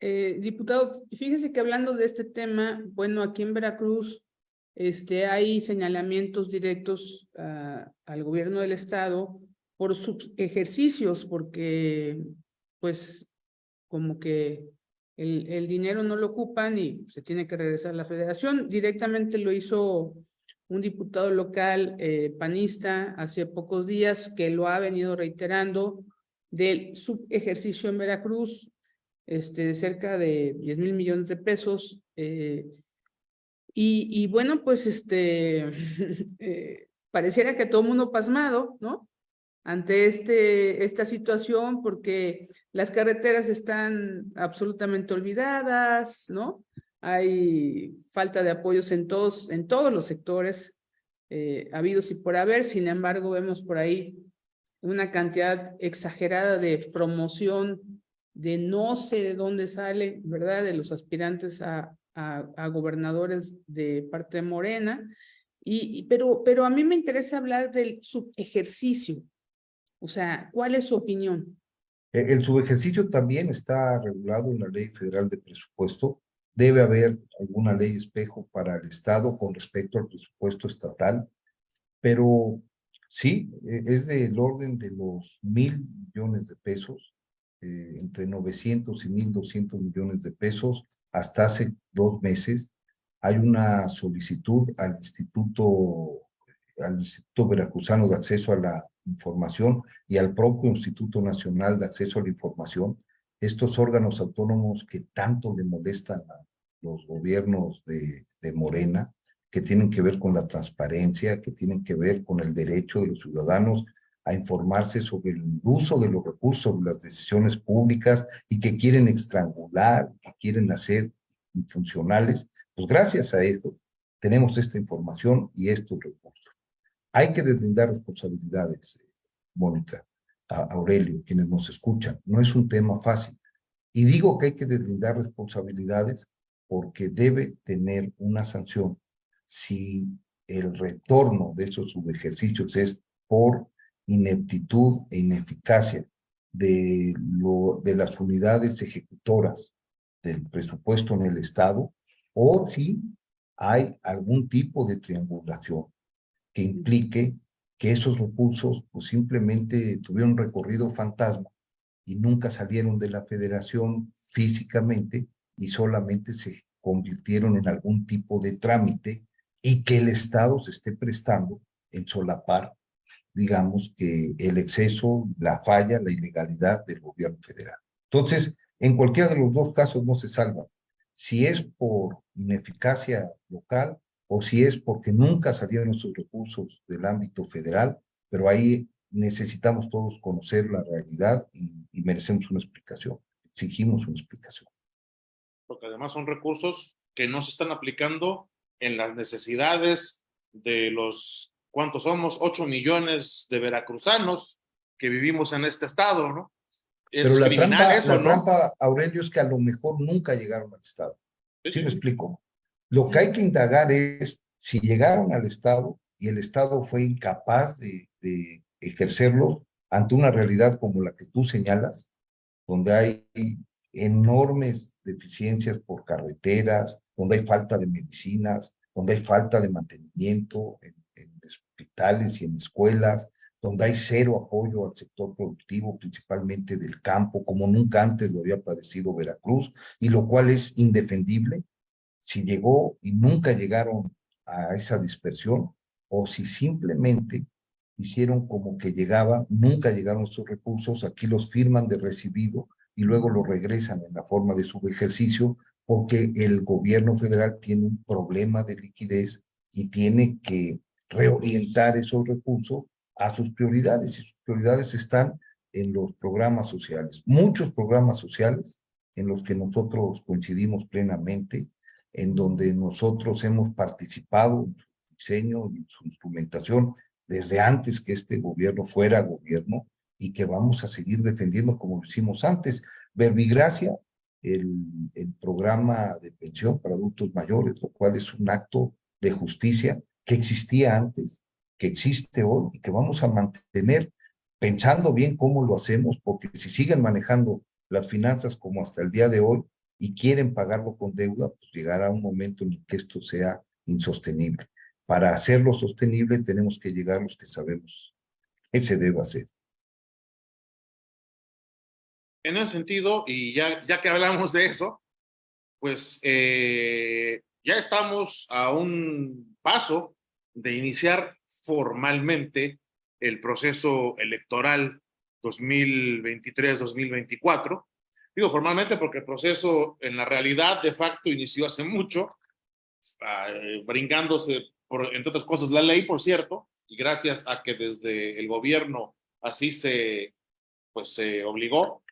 Diputado, fíjese que hablando de este tema, bueno, aquí en Veracruz, hay señalamientos directos al gobierno del estado por sus ejercicios, porque, pues, como que el dinero no lo ocupan y se tiene que regresar a la federación. Directamente lo hizo un diputado local panista hace pocos días, que lo ha venido reiterando, del subejercicio en Veracruz, de cerca de 10,000 millones de pesos. Y bueno, pues pareciera que todo el mundo pasmado, ¿no? Ante esta situación, porque las carreteras están absolutamente olvidadas, ¿no? Hay falta de apoyos en todos los sectores habidos y por haber. Sin embargo, vemos por ahí una cantidad exagerada de promoción de no sé de dónde sale, ¿verdad? De los aspirantes a gobernadores de parte de Morena. Pero a mí me interesa hablar del subejercicio. O sea, ¿cuál es su opinión? El subejercicio también está regulado en la Ley Federal de Presupuesto. Debe haber alguna ley espejo para el Estado con respecto al presupuesto estatal, pero sí, es del orden de los 1,000 millones de pesos, entre 900 y 1,200 millones de pesos. Hasta hace 2 meses hay una solicitud al Instituto Veracruzano de Acceso a la Información y al propio Instituto Nacional de Acceso a la Información, estos órganos autónomos que tanto le molestan a los gobiernos de Morena, que tienen que ver con la transparencia, que tienen que ver con el derecho de los ciudadanos a informarse sobre el uso de los recursos, sobre las decisiones públicas y que quieren estrangular, que quieren hacer funcionales. Pues gracias a esto tenemos esta información y estos recursos. Hay que deslindar responsabilidades, Mónica, a Aurelio, quienes nos escuchan. No es un tema fácil. Y digo que hay que deslindar responsabilidades porque debe tener una sanción si el retorno de esos subejercicios es por ineptitud e ineficacia de las unidades ejecutoras del presupuesto en el Estado, o si hay algún tipo de triangulación que implique que esos recursos pues simplemente tuvieron un recorrido fantasma y nunca salieron de la federación físicamente y solamente se convirtieron en algún tipo de trámite y que el Estado se esté prestando en solapar, digamos, que el exceso, la falla, la ilegalidad del gobierno federal. Entonces, en cualquiera de los dos casos no se salva. Si es por ineficacia local o si es porque nunca salieron esos recursos del ámbito federal, pero ahí necesitamos todos conocer la realidad y merecemos una explicación. Exigimos una explicación. porque además son recursos que no se están aplicando en las necesidades de los, ¿cuántos somos? 8 millones de veracruzanos que vivimos en este estado, ¿no? Pero Es criminal eso, la ¿no? trampa, Aurelio, es que a lo mejor nunca llegaron al Estado. Sí, ¿Sí sí, me sí. explico? Lo que hay que indagar es si llegaron al Estado y el Estado fue incapaz de ejercerlos ante una realidad como la que tú señalas, donde hay enormes deficiencias por carreteras, donde hay falta de medicinas, donde hay falta de mantenimiento en hospitales y en escuelas, donde hay cero apoyo al sector productivo, principalmente del campo, como nunca antes lo había padecido Veracruz, y lo cual es indefendible si llegó y nunca llegaron a esa dispersión, o si simplemente hicieron como que llegaban, nunca llegaron esos recursos, aquí los firman de recibido y luego los regresan en la forma de su ejercicio, porque el gobierno federal tiene un problema de liquidez y tiene que reorientar esos recursos a sus prioridades, y sus prioridades están en los programas sociales, muchos programas sociales en los que nosotros coincidimos plenamente, en donde nosotros hemos participado en su diseño y en su instrumentación desde antes que este gobierno fuera gobierno, y que vamos a seguir defendiendo como lo hicimos antes. Verbigracia, el programa de pensión para adultos mayores, lo cual es un acto de justicia que existía antes, que existe hoy y que vamos a mantener pensando bien cómo lo hacemos, porque si siguen manejando las finanzas como hasta el día de hoy y quieren pagarlo con deuda, pues llegará un momento en el que esto sea insostenible. Para hacerlo sostenible tenemos que llegar a los que sabemos qué se debe hacer. En ese sentido, y ya que hablamos de eso, pues ya estamos a un paso de iniciar formalmente el proceso electoral 2023-2024. Digo formalmente porque el proceso en la realidad de facto inició hace mucho, brincándose, entre otras cosas, la ley, por cierto, y gracias a que desde el gobierno así pues, se obligó.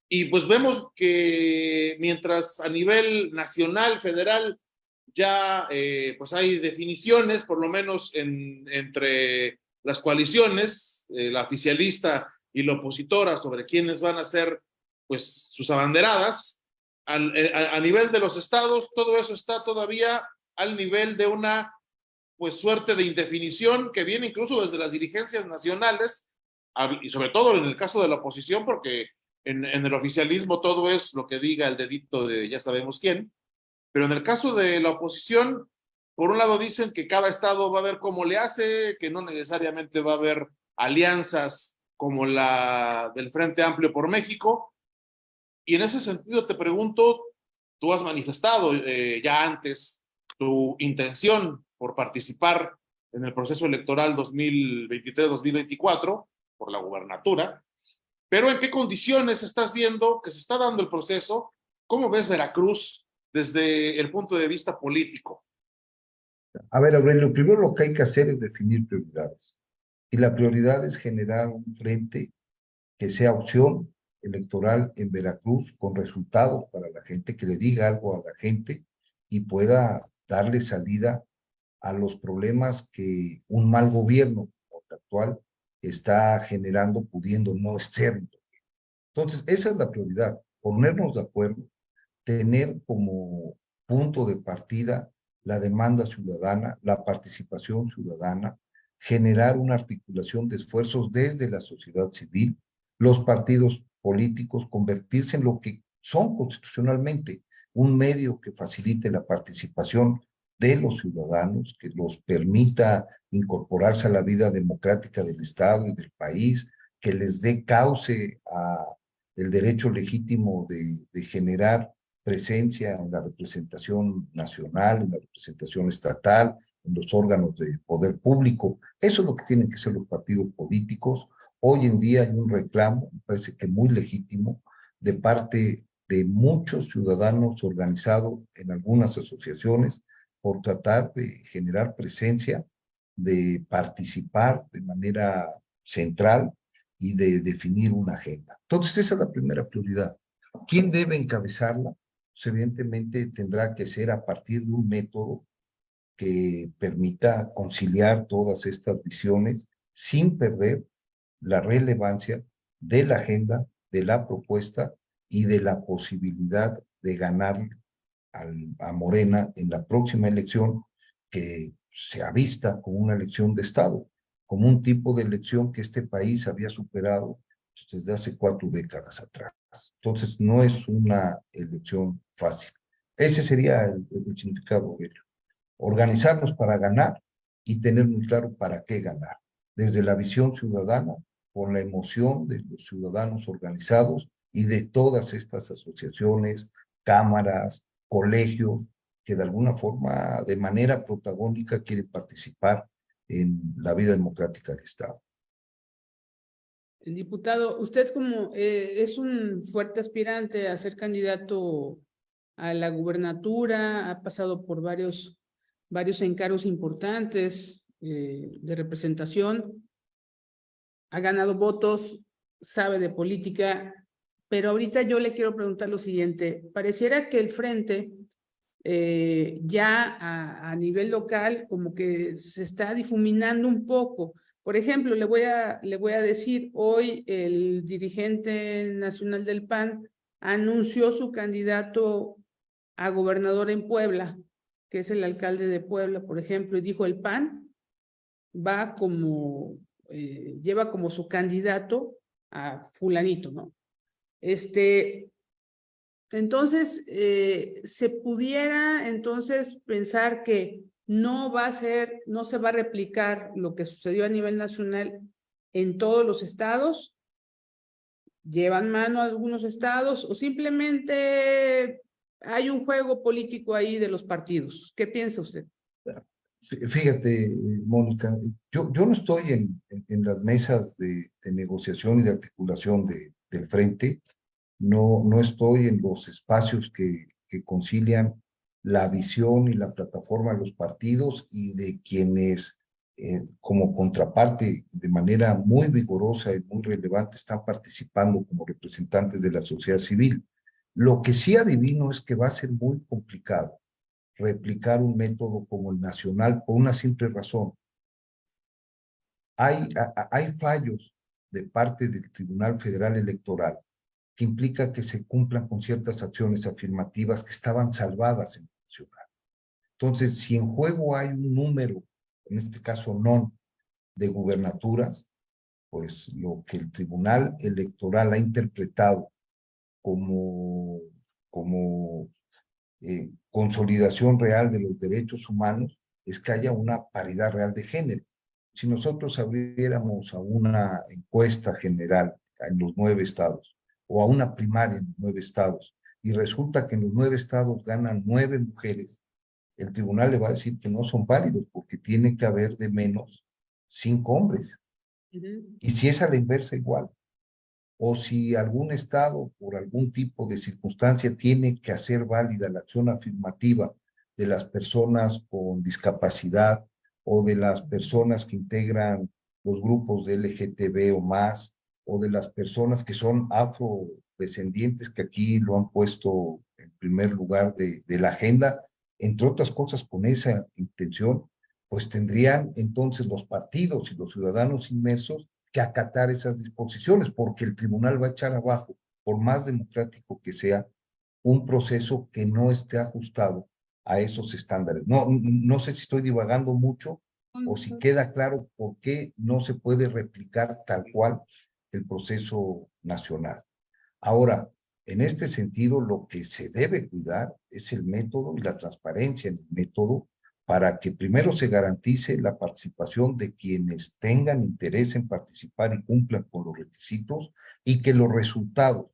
Y pues vemos que mientras a nivel nacional, federal, ya pues hay definiciones, por lo menos entre las coaliciones, la oficialista y la opositora, sobre quiénes van a ser pues sus abanderadas. A nivel de los estados, todo eso está todavía al nivel de una pues suerte de indefinición que viene incluso desde las dirigencias nacionales, y sobre todo en el caso de la oposición, porque en el oficialismo todo es lo que diga el dedito de ya sabemos quién, pero en el caso de la oposición, por un lado dicen que cada estado va a ver cómo le hace, que no necesariamente va a haber alianzas como la del Frente Amplio por México, y en ese sentido te pregunto, tú has manifestado ya antes tu intención por participar en el proceso electoral 2023-2024 por la gubernatura, pero ¿en qué condiciones estás viendo que se está dando el proceso? ¿Cómo ves Veracruz desde el punto de vista político? A ver, Aurelio, primero lo que hay que hacer es definir prioridades. Y la prioridad es generar un frente que sea opción electoral en Veracruz con resultados para la gente, que le diga algo a la gente y pueda darle salida a los problemas que un mal gobierno actual está generando, pudiendo no ser. Entonces, esa es la prioridad, ponernos de acuerdo, tener como punto de partida la demanda ciudadana, la participación ciudadana, generar una articulación de esfuerzos desde la sociedad civil, los partidos políticos, convertirse en lo que son constitucionalmente, un medio que facilite la participación de los ciudadanos, que los permita incorporarse a la vida democrática del Estado y del país, que les dé cauce a el derecho legítimo de generar presencia en la representación nacional, en la representación estatal, en los órganos de poder público. Eso es lo que tienen que ser los partidos políticos. Hoy en día hay un reclamo, me parece que muy legítimo, de parte de muchos ciudadanos organizados en algunas asociaciones por tratar de generar presencia, de participar de manera central y de definir una agenda. Entonces, esa es la primera prioridad. ¿Quién debe encabezarla? Pues evidentemente tendrá que ser a partir de un método que permita conciliar todas estas visiones sin perder la relevancia de la agenda, de la propuesta y de la posibilidad de ganar a Morena en la próxima elección, que se avista como una elección de Estado, como un tipo de elección que este país había superado desde hace 4 décadas atrás. Entonces, no es una elección fácil. Ese sería el significado, Aurelio. Organizarnos para ganar y tener muy claro para qué ganar. Desde la visión ciudadana, con la emoción de los ciudadanos organizados y de todas estas asociaciones, cámaras, colegios, que de alguna forma, de manera protagónica, quieren participar en la vida democrática del Estado. El diputado, usted como es un fuerte aspirante a ser candidato a la gubernatura, ha pasado por varios encargos importantes de representación, ha ganado votos, sabe de política, pero ahorita yo le quiero preguntar lo siguiente, pareciera que el frente ya a nivel local como que se está difuminando un poco. Por ejemplo, le voy a decir, hoy el dirigente nacional del PAN anunció su candidato a gobernador en Puebla, que es el alcalde de Puebla, por ejemplo, y dijo el PAN va como, lleva como su candidato a fulanito, ¿no? Entonces, se pudiera entonces pensar que no va a ser, no se va a replicar lo que sucedió a nivel nacional en todos los estados, llevan mano a algunos estados o simplemente hay un juego político ahí de los partidos. ¿Qué piensa usted? Fíjate, Mónica, yo no estoy en las mesas de negociación y de articulación del frente. No estoy en los espacios que concilian la visión y la plataforma de los partidos y de quienes, como contraparte, de manera muy vigorosa y muy relevante, están participando como representantes de la sociedad civil. Lo que sí adivino es que va a ser muy complicado replicar un método como el nacional por una simple razón. Hay fallos de parte del Tribunal Federal Electoral que implica que se cumplan con ciertas acciones afirmativas que estaban salvadas en el nacional. Entonces, si en juego hay un número, en este caso non, de gubernaturas, pues lo que el Tribunal Electoral ha interpretado como consolidación real de los derechos humanos es que haya una paridad real de género. Si nosotros abriéramos a una encuesta general en los 9 estados o a una primaria en los 9 estados y resulta que en los 9 estados ganan 9 mujeres, el tribunal le va a decir que no son válidos porque tiene que haber de menos 5 hombres. Y si es a la inversa igual, o si algún estado por algún tipo de circunstancia tiene que hacer válida la acción afirmativa de las personas con discapacidad o de las personas que integran los grupos de LGTB o más, o de las personas que son afrodescendientes, que aquí lo han puesto en primer lugar de la agenda, entre otras cosas con esa intención, pues tendrían entonces los partidos y los ciudadanos inmersos que acatar esas disposiciones, porque el tribunal va a echar abajo, por más democrático que sea, un proceso que no esté ajustado a esos estándares. No sé si estoy divagando mucho o si queda claro por qué no se puede replicar tal cual el proceso nacional. Ahora, en este sentido, lo que se debe cuidar es el método y la transparencia en el método para que primero se garantice la participación de quienes tengan interés en participar y cumplan con los requisitos y que los resultados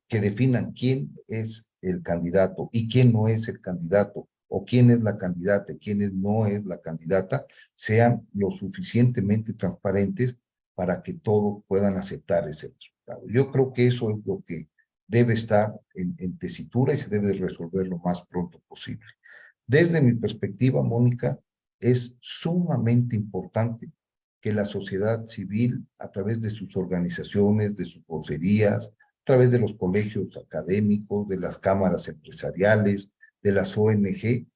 que definan quién es el candidato y quién no es el candidato o quién es la candidata y quién no es la candidata sean lo suficientemente transparentes para que todos puedan aceptar ese resultado. Yo creo que eso es lo que debe estar en tesitura y se debe resolver lo más pronto posible. Desde mi perspectiva, Mónica, es sumamente importante que la sociedad civil, a través de sus organizaciones, de sus vocerías, través de los colegios académicos, de las cámaras empresariales, de las ONG,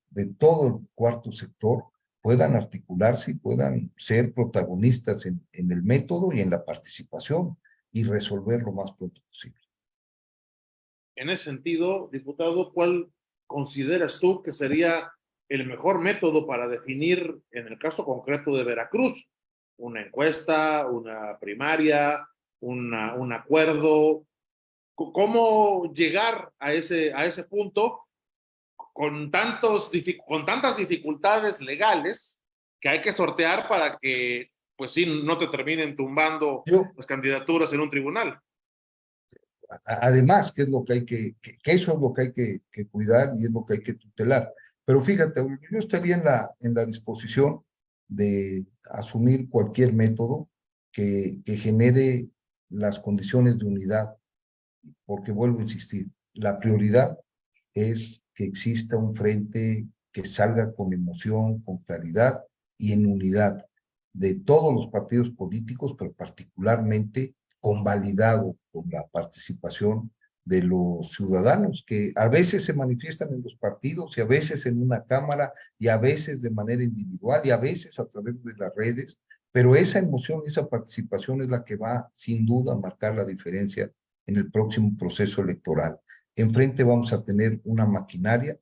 de todo el cuarto sector, puedan articularse y puedan ser protagonistas en el método y en la participación y resolver lo más pronto posible. En ese sentido, diputado, ¿cuál consideras tú que sería el mejor método para definir, en el caso concreto de Veracruz, una encuesta, una primaria, un acuerdo? ¿Cómo llegar a ese punto con tantas dificultades legales que hay que sortear para que, pues sí, no te terminen tumbando las candidaturas en un tribunal? Además, que es lo que hay que eso es lo que hay que cuidar y es lo que hay que tutelar. Pero fíjate, yo estaría en la disposición de asumir cualquier método que genere las condiciones de unidad, porque vuelvo a insistir, la prioridad es que exista un frente que salga con emoción, con claridad y en unidad de todos los partidos políticos, pero particularmente convalidado con la participación de los ciudadanos, que a veces se manifiestan en los partidos y a veces en una cámara y a veces de manera individual y a veces a través de las redes, pero esa emoción, esa participación es la que va sin duda a marcar la diferencia en el próximo proceso electoral. Enfrente vamos a tener una maquinaria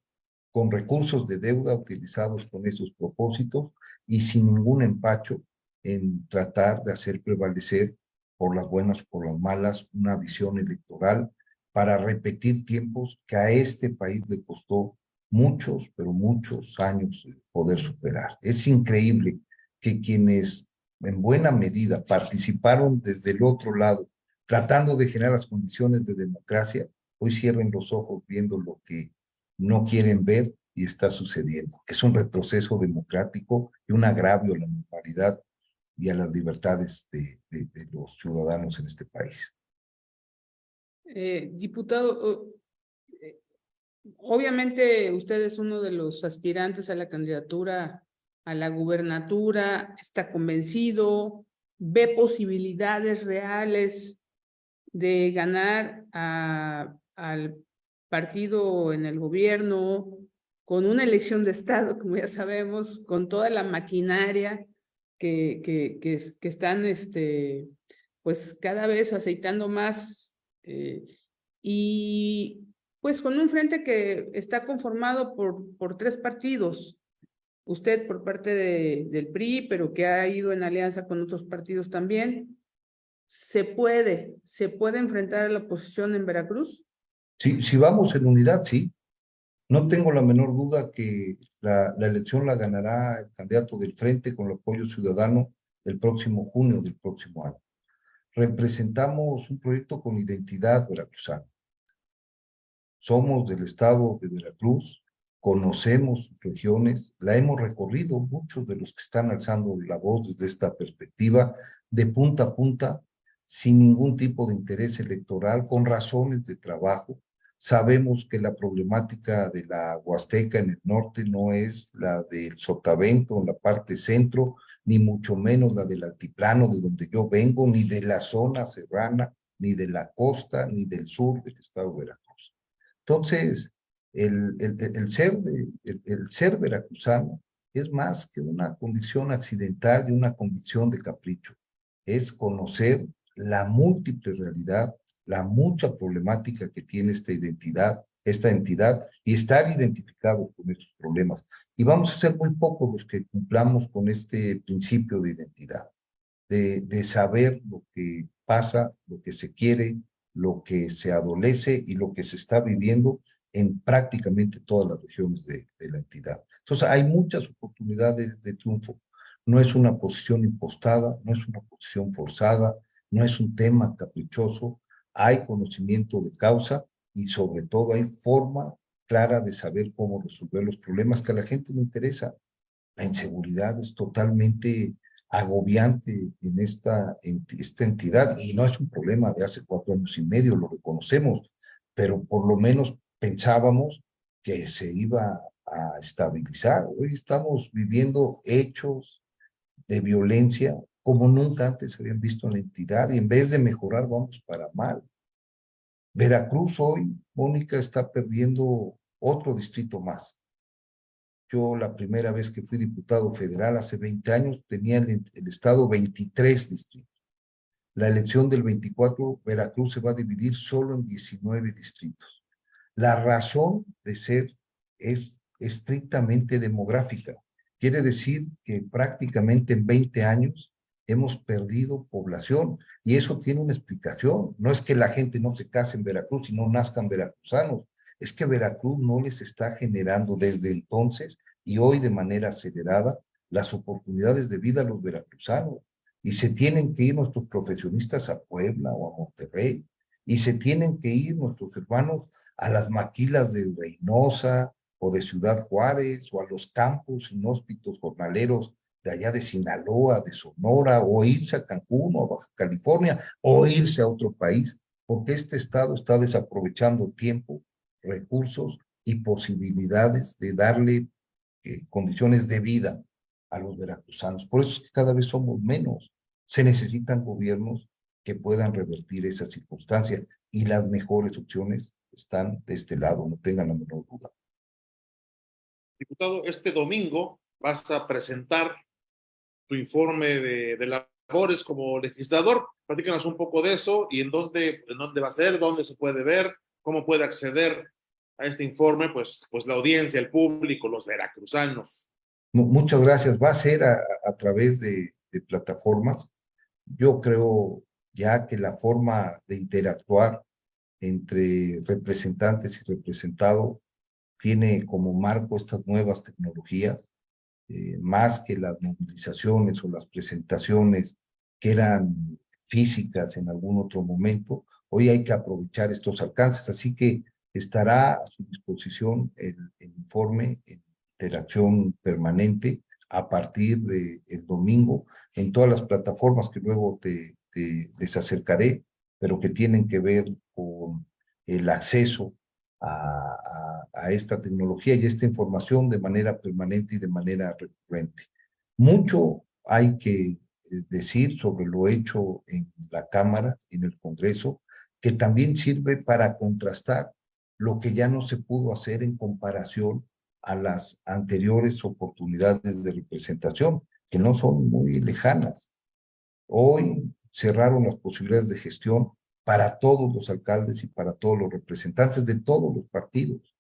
con recursos de deuda utilizados con esos propósitos y sin ningún empacho en tratar de hacer prevalecer por las buenas o por las malas una visión electoral para repetir tiempos que a este país le costó muchos, pero muchos años poder superar. Es increíble que quienes en buena medida participaron desde el otro lado, tratando de generar las condiciones de democracia, hoy cierren los ojos viendo lo que no quieren ver y está sucediendo, que es un retroceso democrático y un agravio a la normalidad y a las libertades de los ciudadanos en este país. Diputado, obviamente usted es uno de los aspirantes a la candidatura a la gubernatura, está convencido, ve posibilidades reales de ganar al partido en el gobierno, con una elección de Estado, como ya sabemos, con toda la maquinaria que están pues cada vez aceitando más y pues con un frente que está conformado por tres partidos. Usted por parte del PRI, pero que ha ido en alianza con otros partidos también. ¿Se puede enfrentar a la oposición en Veracruz? Sí, si vamos en unidad, sí. No tengo la menor duda que la elección la ganará el candidato del Frente con el apoyo ciudadano el próximo junio del próximo año. Representamos un proyecto con identidad veracruzana. Somos del estado de Veracruz, conocemos sus regiones, la hemos recorrido muchos de los que están alzando la voz desde esta perspectiva, de punta a punta, sin ningún tipo de interés electoral, con razones de trabajo. Sabemos que la problemática de la Huasteca en el norte no es la del Sotavento en la parte centro, ni mucho menos la del altiplano de donde yo vengo, ni de la zona serrana, ni de la costa, ni del sur del estado de Veracruz. Entonces, el ser veracruzano es más que una condición accidental y una convicción de capricho. Es conocer la múltiple realidad, la mucha problemática que tiene esta entidad y estar identificado con estos problemas. Y vamos a ser muy pocos los que cumplamos con este principio de identidad, de saber lo que pasa, lo que se quiere, lo que se adolece y lo que se está viviendo en prácticamente todas las regiones de la entidad. Entonces, hay muchas oportunidades de triunfo. No es una posición impostada, no es una posición forzada, no es un tema caprichoso. Hay conocimiento de causa y sobre todo hay forma clara de saber cómo resolver los problemas que a la gente le interesa. La inseguridad es totalmente agobiante en esta entidad y no es un problema de hace 4 años y medio, lo reconocemos, pero por lo menos pensábamos que se iba a estabilizar. Hoy estamos viviendo hechos de violencia como nunca antes se habían visto en la entidad y en vez de mejorar vamos para mal. Veracruz hoy, Mónica, está perdiendo otro distrito más. Yo la primera vez que fui diputado federal hace 20 años tenía el estado 23 distritos. La elección del 24, Veracruz se va a dividir solo en 19 distritos. La razón de ser es estrictamente demográfica. Quiere decir que prácticamente en 20 años hemos perdido población y eso tiene una explicación. No es que la gente no se case en Veracruz y no nazcan veracruzanos, es que Veracruz no les está generando desde entonces y hoy de manera acelerada las oportunidades de vida a los veracruzanos. Y se tienen que ir nuestros profesionistas a Puebla o a Monterrey, y se tienen que ir nuestros hermanos a las maquilas de Reynosa o de Ciudad Juárez o a los campos inhóspitos jornaleros de allá de Sinaloa, de Sonora, o irse a Cancún o a Baja California o irse a otro país, porque este estado está desaprovechando tiempo, recursos y posibilidades de darle condiciones de vida a los veracruzanos. Por eso es que cada vez somos menos. Se necesitan gobiernos que puedan revertir esa circunstancia y las mejores opciones están de este lado, no tengan la menor duda. Diputado, este domingo vas a presentar tu informe de labores como legislador. Platícanos un poco de eso y en dónde va a ser, dónde se puede ver, cómo puede acceder a este informe, pues la audiencia, el público, los veracruzanos. Muchas gracias. Va a ser a través de plataformas. Yo creo ya que la forma de interactuar entre representantes y representado tiene como marco estas nuevas tecnologías, más que las movilizaciones o las presentaciones que eran físicas en algún otro momento. Hoy hay que aprovechar estos alcances, así que estará a su disposición el informe en interacción permanente a partir del domingo en todas las plataformas que luego les acercaré, pero que tienen que ver con el acceso a esta tecnología y esta información de manera permanente y de manera recurrente. Mucho hay que decir sobre lo hecho en la Cámara, en el Congreso, que también sirve para contrastar lo que ya no se pudo hacer en comparación a las anteriores oportunidades de representación, que no son muy lejanas. Hoy cerraron las posibilidades de gestión para todos los alcaldes y para todos los representantes de todos los partidos.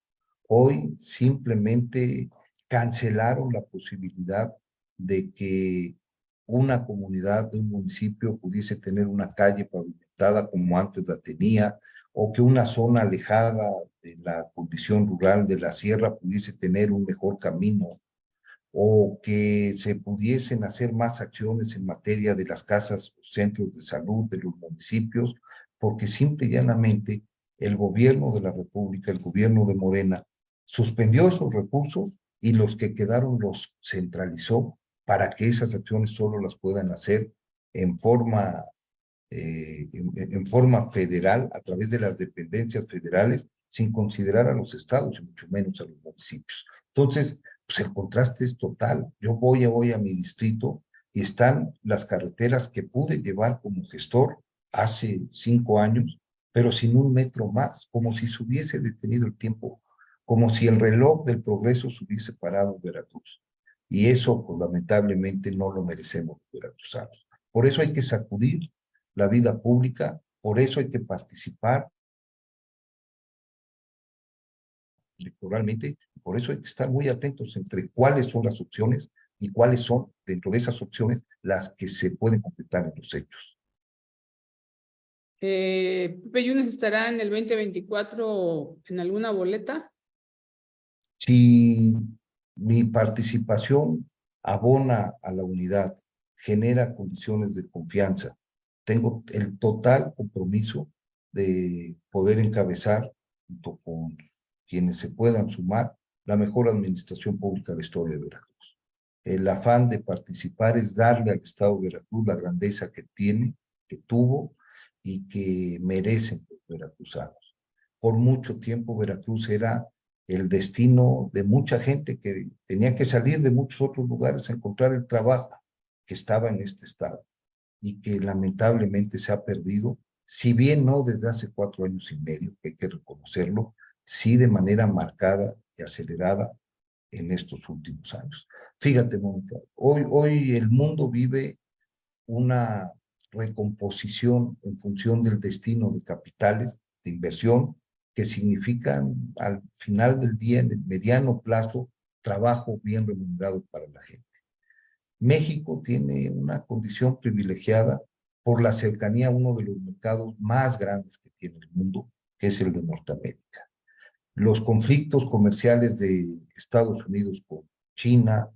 Hoy simplemente cancelaron la posibilidad de que una comunidad de un municipio pudiese tener una calle pavimentada como antes la tenía, o que una zona alejada de la condición rural de la sierra pudiese tener un mejor camino, o que se pudiesen hacer más acciones en materia de las casas o centros de salud de los municipios, porque simple y llanamente el gobierno de la República, el gobierno de Morena, suspendió esos recursos y los que quedaron los centralizó para que esas acciones solo las puedan hacer en forma federal, a través de las dependencias federales, sin considerar a los estados y mucho menos a los municipios. Entonces, pues el contraste es total. Yo voy hoy a mi distrito y están las carreteras que pude llevar como gestor hace 5 años, pero sin un metro más, como si se hubiese detenido el tiempo, como si el reloj del progreso se hubiese parado en Veracruz. Y eso, pues, lamentablemente, no lo merecemos los veracruzanos. Por eso hay que sacudir la vida pública, por eso hay que participar electoralmente, por eso hay que estar muy atentos entre cuáles son las opciones y cuáles son, dentro de esas opciones, las que se pueden concretar en los hechos. ¿Pepe Yunes estará en el 2024 en alguna boleta? Si mi participación abona a la unidad, genera condiciones de confianza, tengo el total compromiso de poder encabezar, junto con quienes se puedan sumar, la mejor administración pública de la historia de Veracruz. El afán de participar es darle al Estado de Veracruz la grandeza que tiene, que tuvo y que merecen los veracruzanos. Por mucho tiempo Veracruz era el destino de mucha gente que tenía que salir de muchos otros lugares a encontrar el trabajo que estaba en este estado y que lamentablemente se ha perdido si bien no desde hace 4 años y medio, que hay que reconocerlo, sí de manera marcada y acelerada en estos últimos años. Fíjate, Mónica, hoy el mundo vive una recomposición en función del destino de capitales de inversión que significan al final del día, en el mediano plazo, trabajo bien remunerado para la gente. México tiene una condición privilegiada por la cercanía a uno de los mercados más grandes que tiene el mundo, que es el de Norteamérica. Los conflictos comerciales de Estados Unidos con China,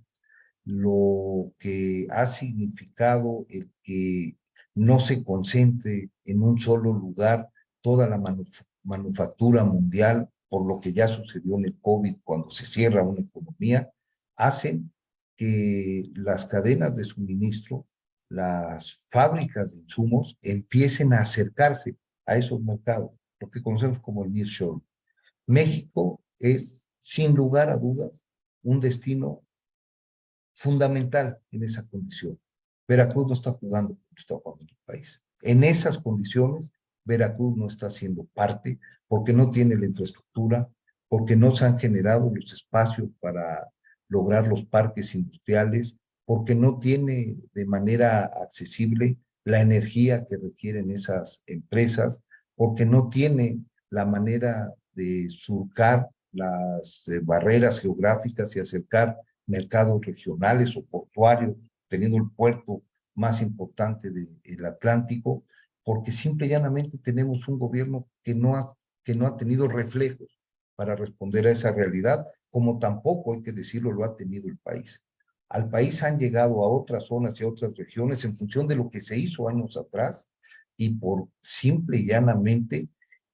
lo que ha significado el que no se concentre en un solo lugar toda la manufactura mundial, por lo que ya sucedió en el COVID cuando se cierra una economía, hacen que las cadenas de suministro, las fábricas de insumos empiecen a acercarse a esos mercados, lo que conocemos como el nearshoring. México es, sin lugar a dudas, un destino fundamental en esa condición. Veracruz no está jugando como está jugando el país. En esas condiciones, Veracruz no está siendo parte porque no tiene la infraestructura, porque no se han generado los espacios para lograr los parques industriales, porque no tiene de manera accesible la energía que requieren esas empresas, porque no tiene la manera de surcar las barreras geográficas y acercar mercados regionales o portuarios, teniendo el puerto más importante del Atlántico, porque simple y llanamente tenemos un gobierno que no ha tenido reflejos para responder a esa realidad, como tampoco, hay que decirlo, lo ha tenido el país. Al país han llegado a otras zonas y a otras regiones en función de lo que se hizo años atrás y por simple y llanamente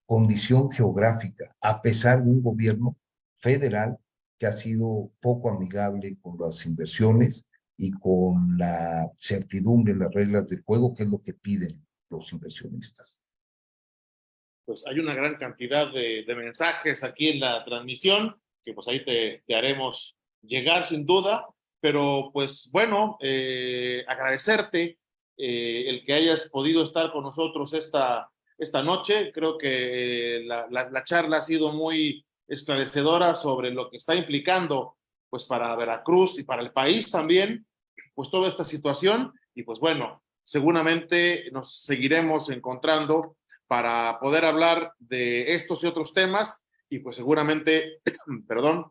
condición geográfica, a pesar de un gobierno federal que ha sido poco amigable con las inversiones y con la certidumbre en las reglas del juego, que es lo que piden los inversionistas. Pues hay una gran cantidad de mensajes aquí en la transmisión, que pues ahí te haremos llegar sin duda, pero pues bueno, agradecerte el que hayas podido estar con nosotros esta noche. Creo que la charla ha sido muy esclarecedora sobre lo que está implicando pues para Veracruz y para el país también, pues toda esta situación, y pues bueno, seguramente nos seguiremos encontrando para poder hablar de estos y otros temas, y pues seguramente, perdón,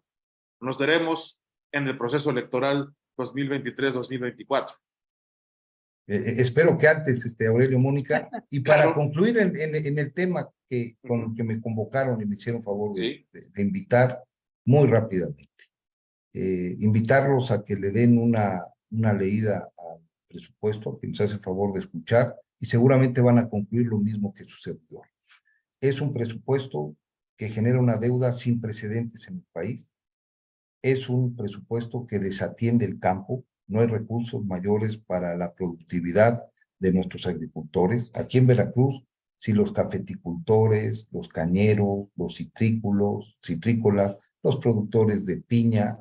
nos veremos en el proceso electoral 2023-2024. Espero que antes, Aurelio, Mónica, y para Claro. concluir en el tema con el que me convocaron y me hicieron favor Sí. de invitar muy rápidamente, invitarlos a que le den una leída al presupuesto, que nos hace favor de escuchar, y seguramente van a concluir lo mismo que su servidor. Es un presupuesto que genera una deuda sin precedentes en el país. Es un presupuesto que desatiende el campo. No hay recursos mayores para la productividad de nuestros agricultores. Aquí en Veracruz, si los cafeticultores, los cañeros, los citrícolas, los productores de piña,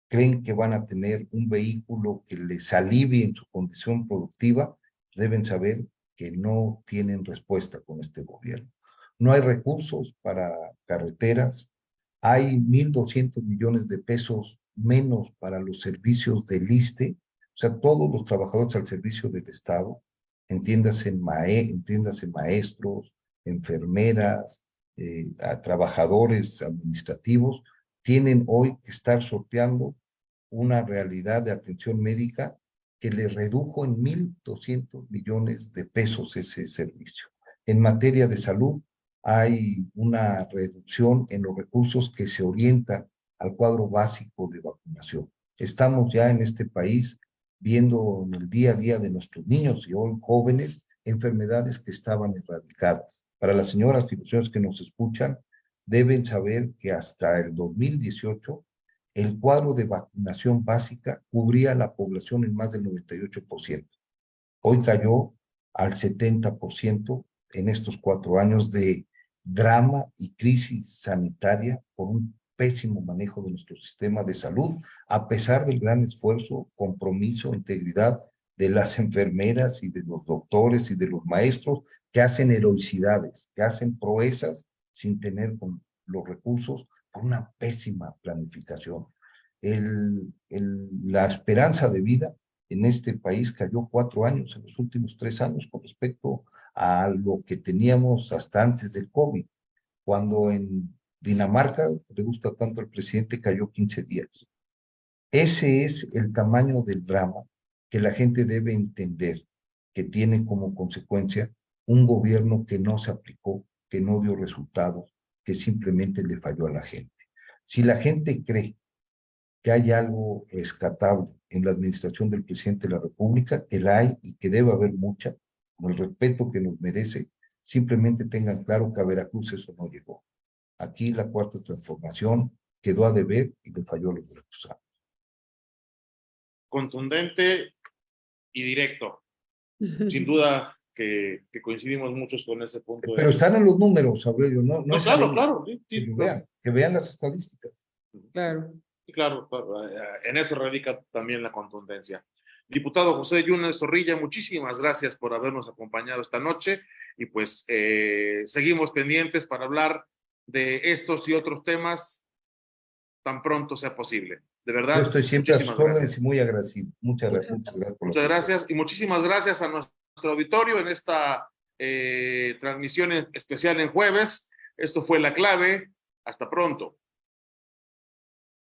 creen que van a tener un vehículo que les alivie en su condición productiva, deben saber que no tienen respuesta con este gobierno. No hay recursos para carreteras, hay 1,200 millones de pesos menos para los servicios del ISSSTE, o sea, todos los trabajadores al servicio del Estado, entiéndase maestros, enfermeras, a trabajadores administrativos, tienen hoy que estar sorteando una realidad de atención médica que le redujo en 1,200 millones de pesos ese servicio. En materia de salud, hay una reducción en los recursos que se orientan al cuadro básico de vacunación. Estamos ya en este país viendo en el día a día de nuestros niños y hoy jóvenes enfermedades que estaban erradicadas. Para las señoras y los señores que nos escuchan, deben saber que hasta el 2018 el cuadro de vacunación básica cubría a la población en más del 98%. Hoy cayó al 70% en estos 4 años de drama y crisis sanitaria por un pésimo manejo de nuestro sistema de salud, a pesar del gran esfuerzo, compromiso, integridad de las enfermeras y de los doctores y de los maestros que hacen heroicidades, que hacen proezas sin tener los recursos por una pésima planificación. La esperanza de vida en este país cayó 4 años en los últimos 3 años con respecto a lo que teníamos hasta antes del COVID, cuando en Dinamarca, que le gusta tanto al presidente, cayó 15 días. Ese es el tamaño del drama que la gente debe entender, que tiene como consecuencia un gobierno que no se aplicó, que no dio resultados, que simplemente le falló a la gente. Si la gente cree que hay algo rescatable en la administración del presidente de la República, que la hay y que debe haber mucha, con el respeto que nos merece, simplemente tengan claro que a Veracruz eso no llegó. Aquí la Cuarta Transformación quedó a deber y le falló a los veracruzanos. Contundente y directo. Sin duda que coincidimos muchos con ese punto. Pero están en los números, Aurelio, no No, es claro, ahí. claro. Sí, sí, Que vean las estadísticas. Claro. Sí, claro, en eso radica también la contundencia. Diputado José Yunes Zorrilla, muchísimas gracias por habernos acompañado esta noche y pues seguimos pendientes para hablar de estos y otros temas tan pronto sea posible. De verdad, Yo estoy siempre a sus muchísimas órdenes gracias. y muy agradecido. Muchas gracias por la Muchas gracias atención. y muchísimas gracias a nuestro auditorio en esta transmisión especial en jueves. Esto fue La Clave. Hasta pronto.